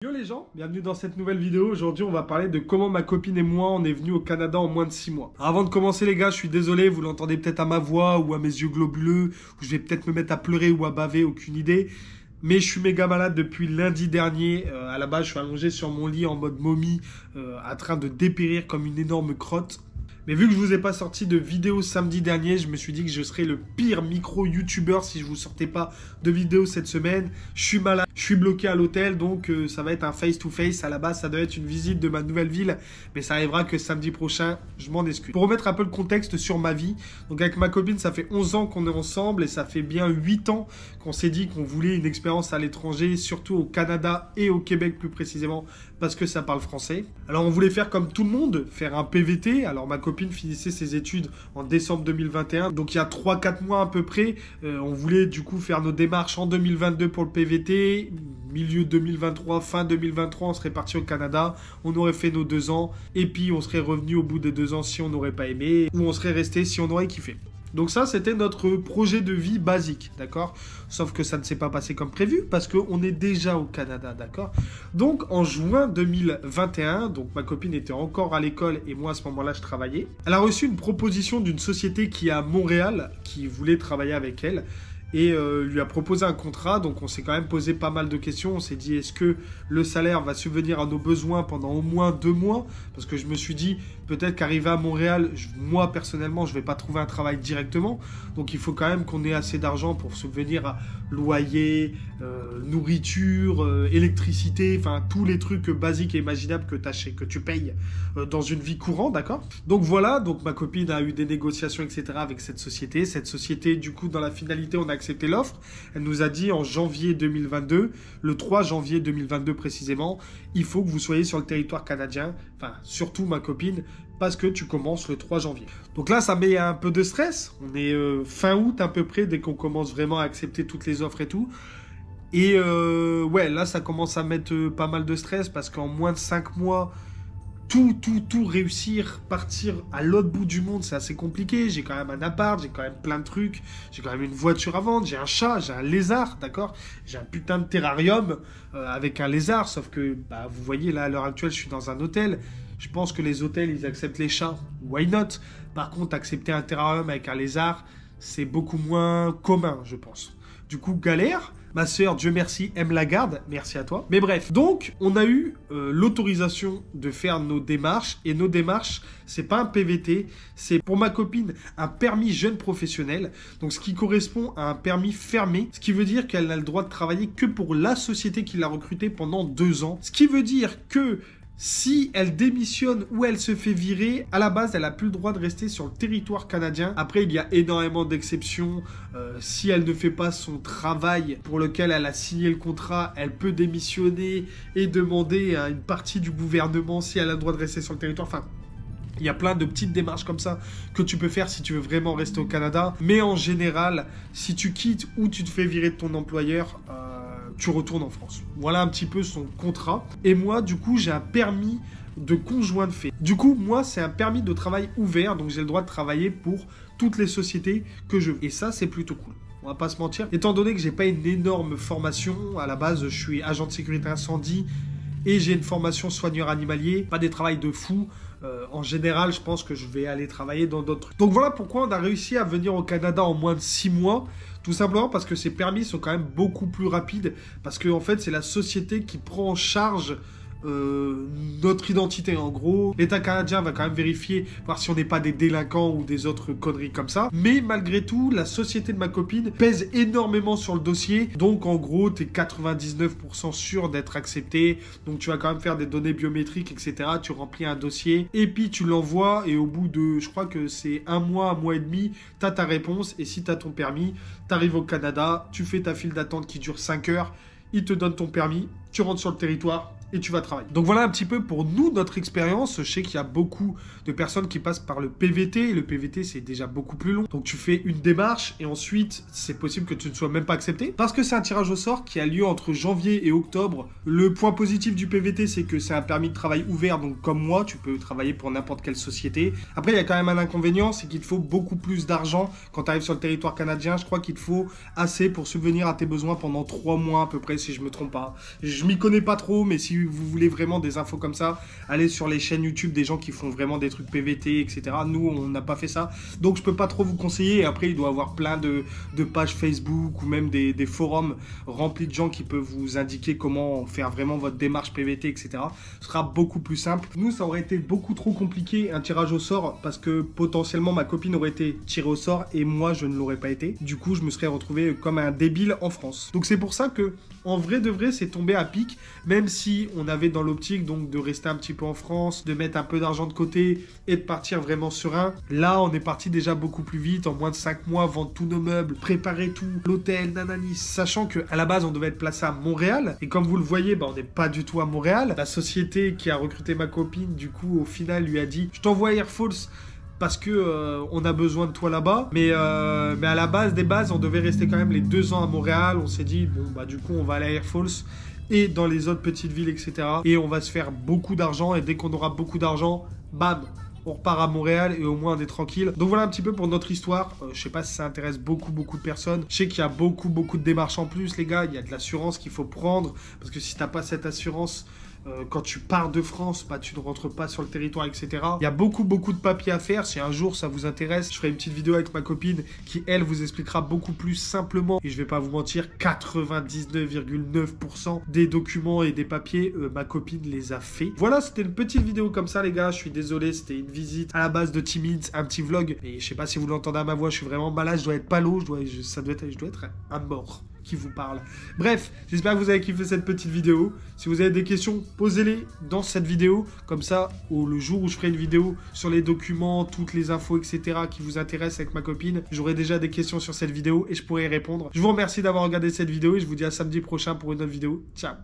Yo les gens, bienvenue dans cette nouvelle vidéo. Aujourd'hui on va parler de comment ma copine et moi on est venus au Canada en moins de 6 mois. Alors, avant de commencer les gars, je suis désolé, vous l'entendez peut-être à ma voix ou à mes yeux globuleux, ou je vais peut-être me mettre à pleurer ou à baver, aucune idée. Mais je suis méga malade depuis lundi dernier. À la base je suis allongé sur mon lit en mode momie, en train de dépérir comme une énorme crotte. Mais vu que je vous ai pas sorti de vidéo samedi dernier, je me suis dit que je serais le pire micro-youtubeur si je vous sortais pas de vidéo cette semaine. Je suis malade, je suis bloqué à l'hôtel, donc ça va être un face-to-face. À la base, ça doit être une visite de ma nouvelle ville, mais ça arrivera que samedi prochain, je m'en excuse. Pour remettre un peu le contexte sur ma vie, donc avec ma copine, ça fait 11 ans qu'on est ensemble et ça fait bien 8 ans qu'on s'est dit qu'on voulait une expérience à l'étranger, surtout au Canada et au Québec plus précisément, parce que ça parle français. Alors on voulait faire comme tout le monde, faire un PVT. Alors ma copine finissait ses études en décembre 2021, donc il y a 3-4 mois à peu près, on voulait du coup faire nos démarches en 2022 pour le PVT, milieu 2023, fin 2023, on serait parti au Canada, on aurait fait nos 2 ans, et puis on serait revenu au bout des 2 ans si on n'aurait pas aimé, ou on serait resté si on aurait kiffé. Donc ça, c'était notre projet de vie basique, d'accord? Sauf que ça ne s'est pas passé comme prévu, parce qu'on est déjà au Canada, d'accord? Donc, en juin 2021, donc ma copine était encore à l'école, et moi, à ce moment-là, je travaillais. Elle a reçu une proposition d'une société qui est à Montréal, qui voulait travailler avec elle, et lui a proposé un contrat. Donc on s'est quand même posé pas mal de questions. On s'est dit, est-ce que le salaire va subvenir à nos besoins pendant au moins 2 mois? Parce que je me suis dit, peut-être qu'arriver à Montréal, moi personnellement, je vais pas trouver un travail directement. Donc il faut quand même qu'on ait assez d'argent pour subvenir à loyer, nourriture, électricité, enfin tous les trucs basiques et imaginables que tu payes dans une vie courante, d'accord? Donc voilà, donc ma copine a eu des négociations, etc. avec cette société. Cette société, du coup, dans la finalité, on a accepté l'offre. Elle nous a dit en janvier 2022, le 3 janvier 2022 précisément, il faut que vous soyez sur le territoire canadien, enfin surtout ma copine, parce que tu commences le 3 janvier. Donc là, ça met un peu de stress. On est fin août à peu près, dès qu'on commence vraiment à accepter toutes les offres et tout. Et ouais, là, ça commence à mettre pas mal de stress, parce qu'en moins de 5 mois, tout réussir, partir à l'autre bout du monde, c'est assez compliqué. J'ai quand même un appart, j'ai quand même plein de trucs, j'ai quand même une voiture à vendre, j'ai un chat, j'ai un lézard, d'accord? J'ai un putain de terrarium avec un lézard, sauf que, bah, vous voyez, là, à l'heure actuelle, je suis dans un hôtel. Je pense que les hôtels, ils acceptent les chats. Why not? Par contre, accepter un terrarium avec un lézard, c'est beaucoup moins commun, je pense. Du coup, galère. Ma sœur, Dieu merci, aime la garde. Merci à toi. Mais bref, donc, on a eu l'autorisation de faire nos démarches. Et nos démarches, c'est pas un PVT, c'est pour ma copine un permis jeune professionnel. Donc, ce qui correspond à un permis fermé. Ce qui veut dire qu'elle n'a le droit de travailler que pour la société qui l'a recrutée pendant 2 ans. Ce qui veut dire que si elle démissionne ou elle se fait virer, à la base, elle n'a plus le droit de rester sur le territoire canadien. Après, il y a énormément d'exceptions. Si elle ne fait pas son travail pour lequel elle a signé le contrat, elle peut démissionner et demander à une partie du gouvernement si elle a le droit de rester sur le territoire. Enfin, il y a plein de petites démarches comme ça que tu peux faire si tu veux vraiment rester au Canada. Mais en général, si tu quittes ou tu te fais virer de ton employeur, tu retournes en France. Voilà un petit peu son contrat. Et moi, du coup, j'ai un permis de conjoint de fait. Du coup, moi, c'est un permis de travail ouvert. Donc, j'ai le droit de travailler pour toutes les sociétés que je veux. Et ça, c'est plutôt cool. On va pas se mentir. Étant donné que j'ai pas une énorme formation, à la base, je suis agent de sécurité incendie et j'ai une formation soigneur animalier. Pas des travails de fou. En général, je pense que je vais aller travailler dans d'autres trucs. Donc voilà pourquoi on a réussi à venir au Canada en moins de 6 mois. Tout simplement parce que ces permis sont quand même beaucoup plus rapides. Parce que en fait, c'est la société qui prend en charge notre identité. En gros, l'État canadien va quand même vérifier, voir si on n'est pas des délinquants ou des autres conneries comme ça. Mais malgré tout, la société de ma copine pèse énormément sur le dossier. Donc en gros, tu es 99% sûr d'être accepté. Donc tu vas quand même faire des données biométriques, etc. Tu remplis un dossier et puis tu l'envoies. Et au bout de, je crois que c'est un mois et demi, tu as ta réponse. Et si tu as ton permis, tu arrives au Canada, tu fais ta file d'attente qui dure 5 heures. Ils te donnent ton permis, tu rentres sur le territoire et tu vas travailler. Donc voilà un petit peu pour nous, notre expérience. Je sais qu'il y a beaucoup de personnes qui passent par le PVT. Et le PVT, c'est déjà beaucoup plus long. Donc tu fais une démarche et ensuite, c'est possible que tu ne sois même pas accepté. Parce que c'est un tirage au sort qui a lieu entre janvier et octobre. Le point positif du PVT, c'est que c'est un permis de travail ouvert. Donc comme moi, tu peux travailler pour n'importe quelle société. Après, il y a quand même un inconvénient, c'est qu'il te faut beaucoup plus d'argent quand tu arrives sur le territoire canadien. Je crois qu'il te faut assez pour subvenir à tes besoins pendant 3 mois à peu près, si je me trompe pas. Je m'y connais pas trop, mais si vous voulez vraiment des infos comme ça, allez sur les chaînes YouTube des gens qui font vraiment des trucs PVT, etc. Nous, on n'a pas fait ça, donc je peux pas trop vous conseiller. Et après, il doit y avoir plein de pages Facebook ou même des forums remplis de gens qui peuvent vous indiquer comment faire vraiment votre démarche PVT, etc. Ce sera beaucoup plus simple. Nous, ça aurait été beaucoup trop compliqué un tirage au sort parce que potentiellement ma copine aurait été tirée au sort et moi, je ne l'aurais pas été. Du coup, je me serais retrouvé comme un débile en France. Donc c'est pour ça que, en vrai de vrai, c'est tombé à pic, même si on avait dans l'optique donc de rester un petit peu en France, de mettre un peu d'argent de côté et de partir vraiment serein. Là, on est parti déjà beaucoup plus vite, en moins de 5 mois, vendre tous nos meubles, préparer tout, l'hôtel, nanani, sachant qu'à la base, on devait être placé à Montréal. Et comme vous le voyez, on n'est pas du tout à Montréal. La société qui a recruté ma copine, du coup, au final, lui a dit « Je t'envoie à Air Falls ». Parce que on a besoin de toi là-bas. Mais à la base des bases, on devait rester quand même les 2 ans à Montréal. On s'est dit, bon, bah du coup, on va aller à Air Falls et dans les autres petites villes, etc. Et on va se faire beaucoup d'argent. Et dès qu'on aura beaucoup d'argent, bam, on repart à Montréal et au moins on est tranquille. Donc voilà un petit peu pour notre histoire. Je sais pas si ça intéresse beaucoup de personnes. Je sais qu'il y a beaucoup de démarches en plus, les gars. Il y a de l'assurance qu'il faut prendre. Parce que si t'as pas cette assurance... quand tu pars de France, tu ne rentres pas sur le territoire, etc. Il y a beaucoup de papiers à faire. Si un jour ça vous intéresse, je ferai une petite vidéo avec ma copine qui, elle, vous expliquera beaucoup plus simplement. Et je vais pas vous mentir, 99,9% des documents et des papiers, ma copine les a fait. Voilà, c'était une petite vidéo comme ça, les gars. Je suis désolé, c'était une visite à la base de Timide, un petit vlog. Et je sais pas si vous l'entendez à ma voix, je suis vraiment malade, je dois être palo, je dois être un mort qui vous parle. Bref, j'espère que vous avez kiffé cette petite vidéo. Si vous avez des questions, posez-les dans cette vidéo. Comme ça, le jour où je ferai une vidéo sur les documents, toutes les infos, etc. qui vous intéressent avec ma copine, j'aurai déjà des questions sur cette vidéo et je pourrai y répondre. Je vous remercie d'avoir regardé cette vidéo et je vous dis à samedi prochain pour une autre vidéo. Ciao!